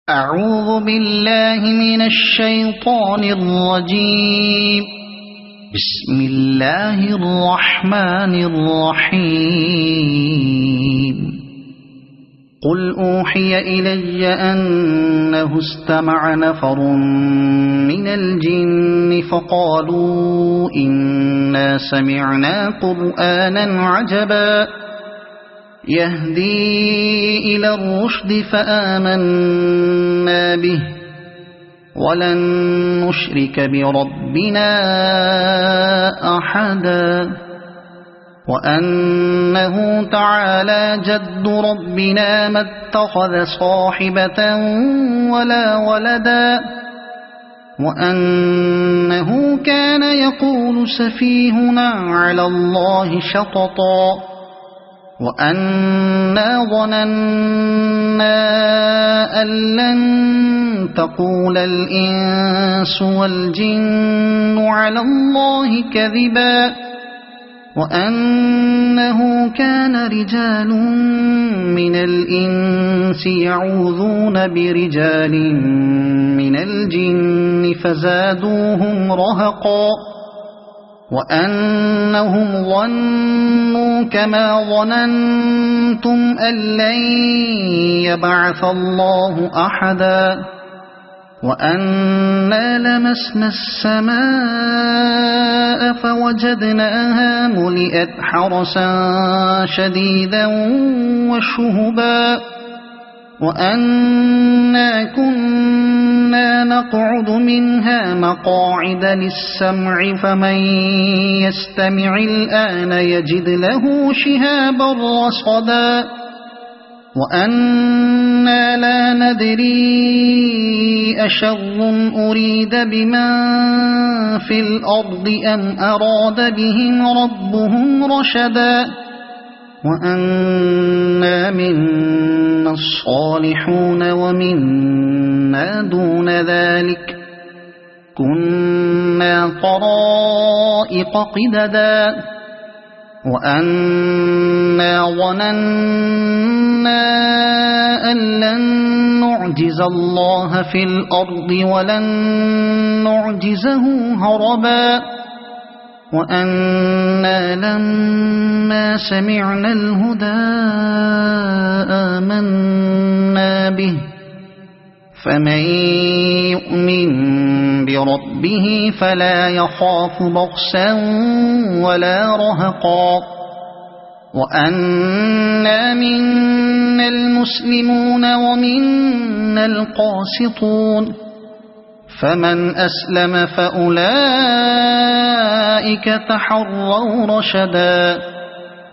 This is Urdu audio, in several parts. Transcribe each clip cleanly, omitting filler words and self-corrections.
أعوذ بالله من الشيطان الرجيم. بسم الله الرحمن الرحيم. قل أوحي إلي أنه استمع نفر من الجن فقالوا إنا سمعنا قرآنا عجبا يهدي إلى الرشد فآمنا به ولن نشرك بربنا أحدا وأنه تعالى جد ربنا ما اتخذ صاحبة ولا ولدا وأنه كان يقول سفيهنا على الله شططا وأنا ظننا أن لن تقول الإنس والجن على الله كذبا وأنه كان رجال من الإنس يعوذون برجال من الجن فزادوهم رهقا وأنهم ظنوا كما ظننتم أن لن يبعث الله أحدا وأنا لمسنا السماء فوجدناها ملئت حرسا شديدا وشهبا وأنا كنا نقعد منها مقاعد للسمع فمن يستمع الآن يجد له شهابا رصدا وأنا لا ندري أشر أريد بمن في الأرض أم أراد بهم ربهم رشدا وأنا منا الصالحون ومنا دون ذلك كنا طرائق قددا وأنا ظننا أن لن نعجز الله في الأرض ولن نعجزه هربا وأنا لما سمعنا الهدى آمنا به فمن يؤمن بربه فلا يخاف بخسا ولا رهقا وأنا منا المسلمون ومنا القاسطون فمن أسلم فأولئك تحروا رشدا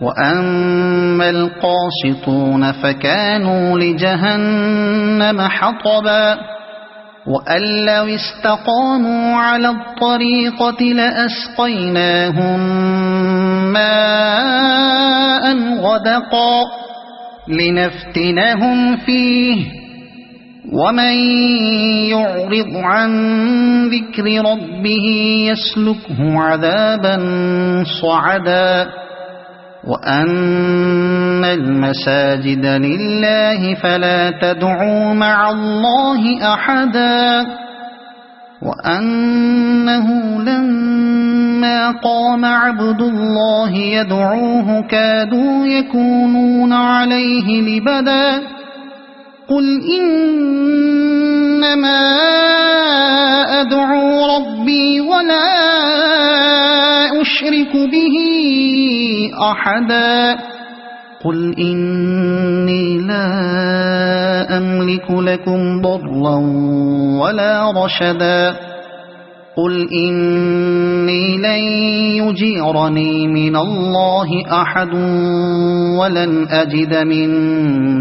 وأما القاسطون فكانوا لجهنم حطبا وأن لو استقاموا على الطريقة لأسقيناهم ماء غدقا لنفتنهم فيه ومن يعرض عن ذكر ربه يسلكه عذابا صعدا وأن المساجد لله فلا تدعوا مع الله أحدا وأنه لما قام عبد الله يدعوه كادوا يكونون عليه لبدا قل إنما أدعو ربي ولا أشرك به أحدا قل إني لا أملك لكم ضرا ولا رشدا قل إني لن يجيرني من الله أحد ولن أجد من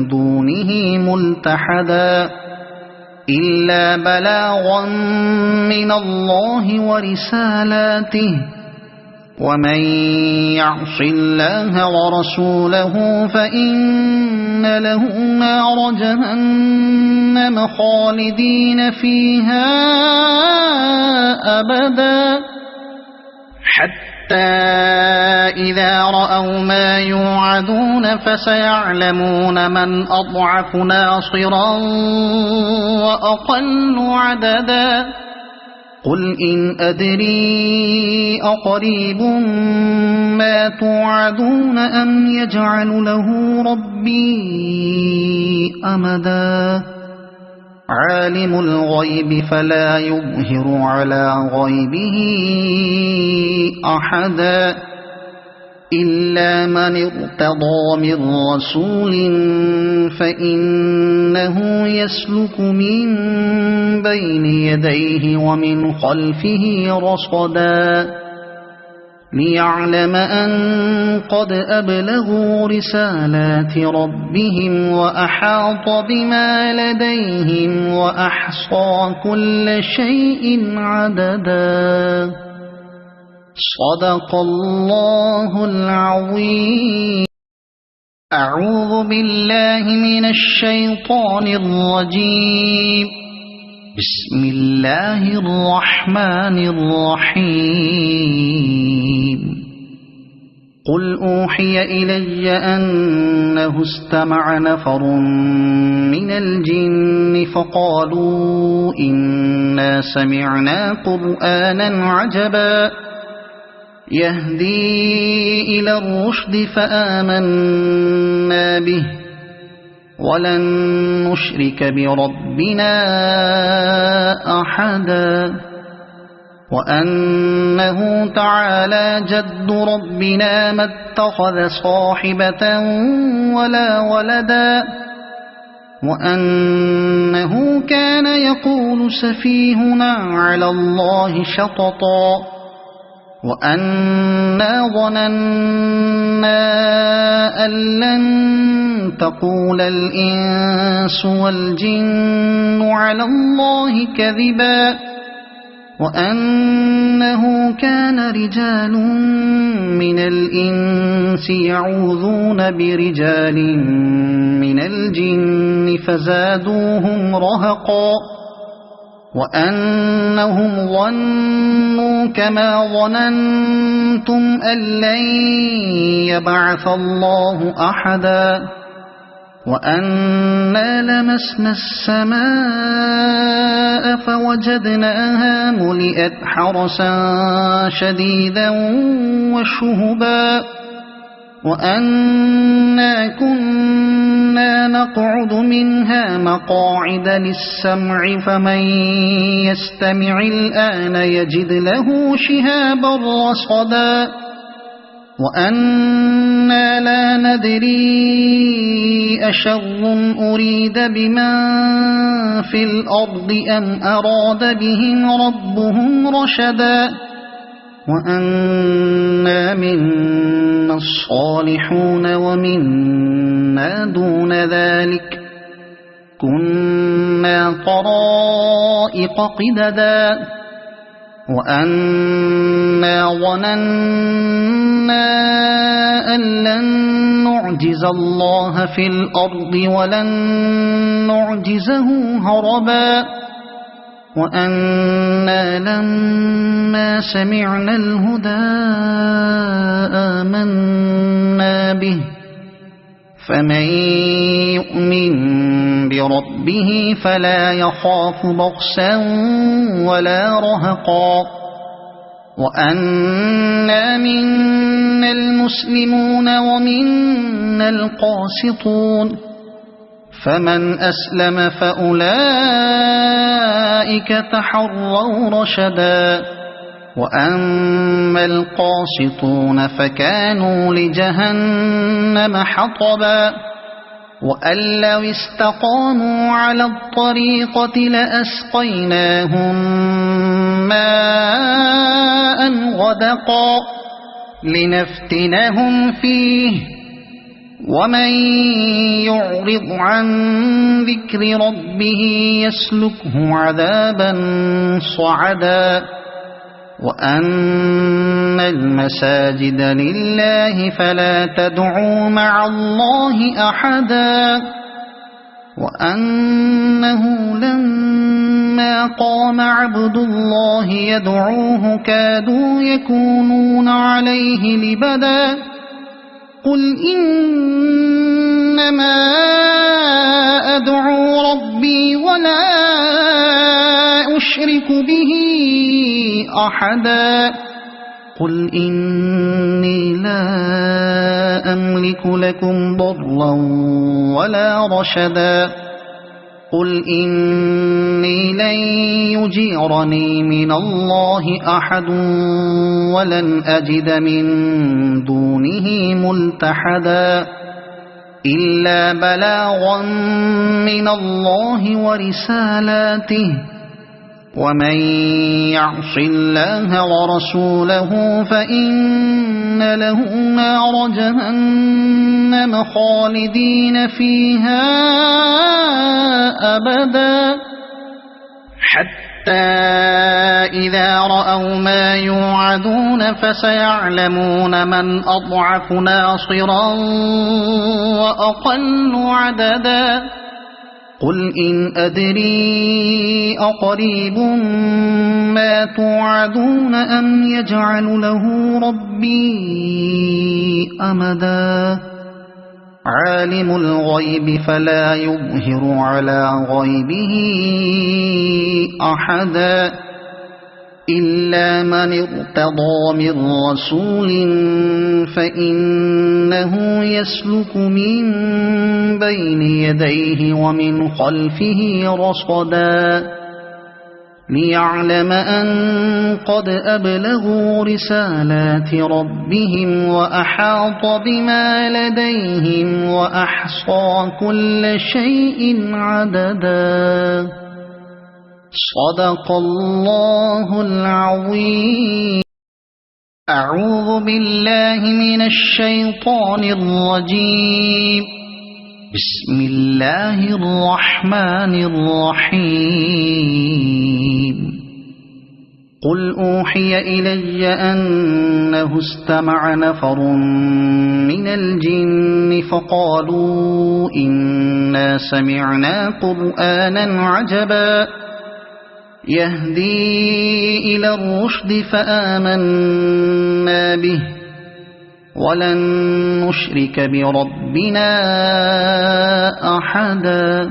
دونه ملتحدا إلا بلاغا من الله ورسالاته ومن يعص الله ورسوله فإن له نار جهنم خالدين فيها أبدا حتى حتى إذا رأوا ما يوعدون فسيعلمون من أضعف ناصرا وأقل عددا قل إن أدري أقريب ما توعدون أم يجعل له ربي أمدا عالم الغيب فلا يظهر على غيبه أحدا إلا من ارتضى من رسول فإنه يسلك من بين يديه ومن خلفه رصدا ليعلم أن قد أبلغوا رسالات ربهم وأحاط بما لديهم وأحصى كل شيء عددا صدق الله العظيم. أعوذ بالله من الشيطان الرجيم. بسم الله الرحمن الرحيم. قل أوحي إلي أنه استمع نفر من الجن فقالوا إنا سمعنا قرآنا عجبا يهدي إلى الرشد فآمنا به ولن نشرك بربنا أحدا وأنه تعالى جد ربنا ما اتخذ صاحبة ولا ولدا وأنه كان يقول سفيهنا على الله شططا وأنا ظننا أن لن تقول الإنس والجن على الله كذبا وأنه كان رجال من الإنس يعوذون برجال من الجن فزادوهم رهقا وأنهم ظنوا كما ظننتم أن لن يبعث الله أحدا وأنا لمسنا السماء فوجدناها ملئت حرسا شديدا وشهبا وأنا كنا نقعد منها مقاعد للسمع فمن يستمع الآن يجد له شهابا رصدا وأنا لا ندري أشر أريد بمن في الأرض أم أراد بهم ربهم رشدا وأنا منا الصالحون ومنا دون ذلك كنا طرائق قددا وأنا ظننا أن لن نعجز الله في الأرض ولن نعجزه هربا وأنا لما سمعنا الهدى آمنا به فمن يؤمن بربه فلا يخاف بخسا ولا رهقا وأنا منا المسلمون ومنا القاسطون فمن أسلم فأولئك تحروا رشدا وأما القاسطون فكانوا لجهنم حطبا وأن لو استقاموا على الطريقة لأسقيناهم ماء غدقا لنفتنهم فيه ومن يعرض عن ذكر ربه يسلكه عذابا صعدا وأن المساجد لله فلا تدعوا مع الله أحدا وأنه لما فإذا قام عبد الله يدعوه كادوا يكونون عليه لبدا قل إنما أدعو ربي ولا أشرك به أحدا قل إني لا أملك لكم ضرا ولا رشدا قل إني لن يجيرني من الله أحد ولن أجد من دونه ملتحدا إلا بلاغا من الله ورسالاته ومن يعص الله ورسوله فإن له نار جهنم خالدين فيها أبدا حتى إذا رأوا ما يوعدون فسيعلمون من أضعف ناصرا وأقل عددا قل إن أدري أقريب ما توعدون أم يجعل له ربي أمدا عالم الغيب فلا يظهر على غيبه أحدا إلا من ارتضى من رسول فإنه يسلك من بين يديه ومن خلفه رصدا ليعلم أن قد أبلغوا رسالات ربهم وأحاط بما لديهم وأحصى كل شيء عددا صدق الله العظيم أعوذ بالله من الشيطان الرجيم بسم الله الرحمن الرحيم قل أوحي إلي أنه استمع نفر من الجن فقالوا إنا سمعنا قرآنا عجبا يهدي إلى الرشد فآمنا به ولن نشرك بربنا أحدا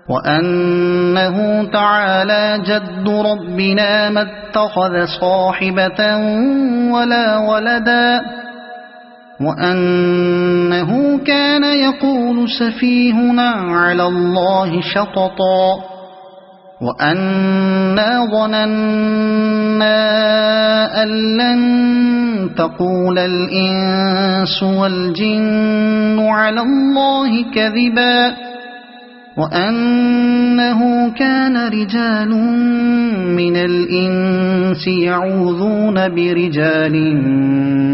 وأنه تعالى جد ربنا ما اتخذ صاحبة ولا ولدا وأنه كان يقول سفيهنا على الله شططا وأنا ظننا أن لن تقول الإنس والجن على الله كذبا وأنه كان رجال من الإنس يعوذون برجال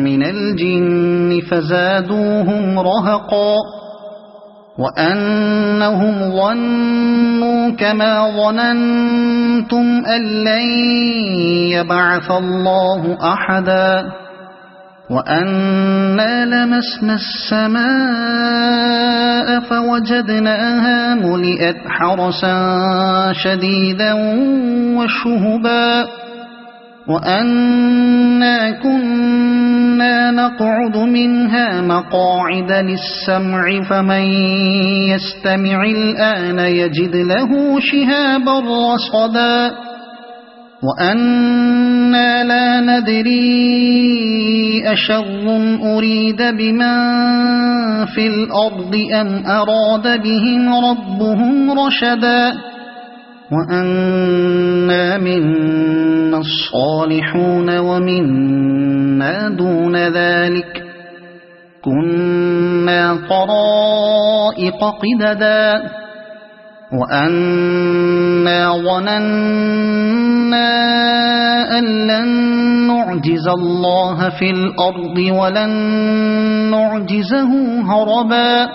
من الجن فزادوهم رهقا وأنهم ظنوا كما ظننتم أن لن يبعث الله أحدا وأنا لمسنا السماء فوجدناها ملئت حرسا شديدا وشهبا وأنا كنا نقعد منها مقاعد للسمع فمن يستمع الآن يجد له شهابا رصدا وأنا لا ندري أشر أريد بمن في الأرض أم أراد بهم ربهم رشدا وأنا منا الصالحون ومنا دون ذلك كنا طرائق قددا وأنا ظننا أن لن نعجز الله في الأرض ولن نعجزه هربا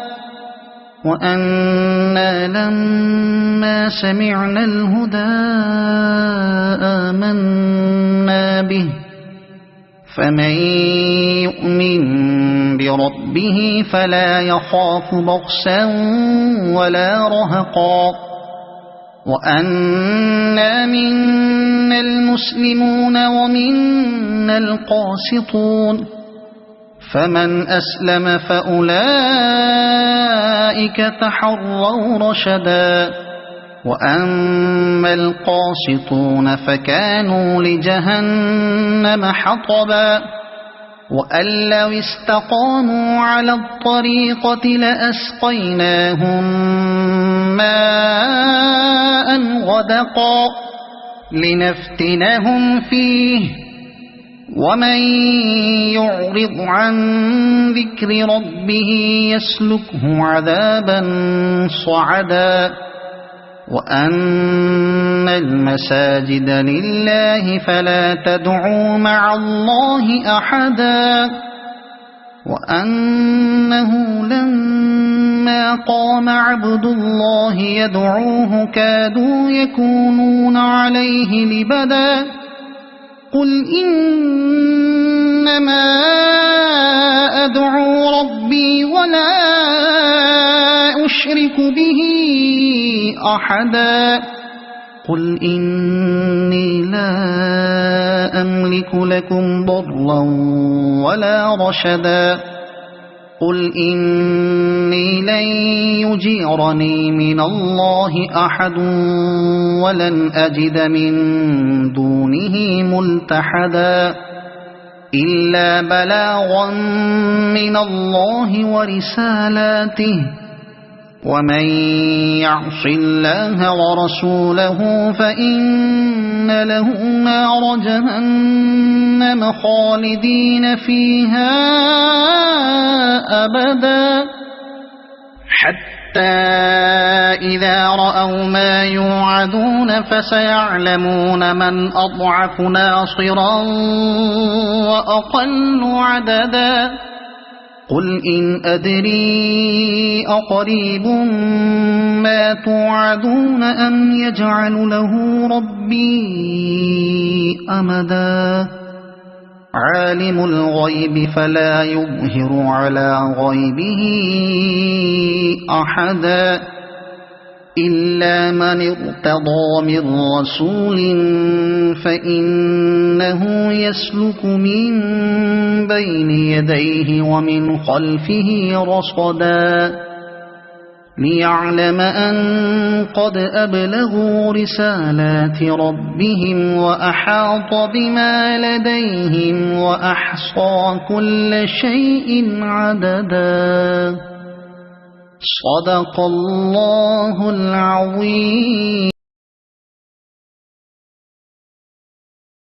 وأنا لما سمعنا الهدى آمنا به فمن يؤمن بربه فلا يخاف بخسا ولا رهقا وأنا منا المسلمون ومنا القاسطون فمن أسلم فأولئك تحروا رشدا وأما القاسطون فكانوا لجهنم حطبا وأن لو استقاموا على الطريقة لأسقيناهم ماء غدقا لنفتنهم فيه ومن يعرض عن ذكر ربه يسلكه عذابا صعدا وأن المساجد لله فلا تدعوا مع الله أحدا وأنه لما قام عبد الله يدعوه كادوا يكونون عليه لبدا قل إنما أدعو ربي ولا أشرك به أحدا قل إني لا أملك لكم ضرا ولا رشدا قل إني لن يجيرني من الله أحد ولن أجد من دونه ملتحدا إلا بلاغا من الله ورسالاته ومن يعص الله ورسوله فإن له نار جهنم خالدين فيها أبدا حتى إذا رأوا ما يوعدون فسيعلمون من أضعف ناصرا وأقل عددا قل إن أدري أقريب ما توعدون أم يجعل له ربي أمدا عالم الغيب فلا يظهر على غيبه أحدا إلا من ارتضى من رسول فإنه يسلك من بين يديه ومن خلفه رصدا ليعلم أن قد أبلغوا رسالات ربهم وأحاط بما لديهم وأحصى كل شيء عددا صدق الله العظيم.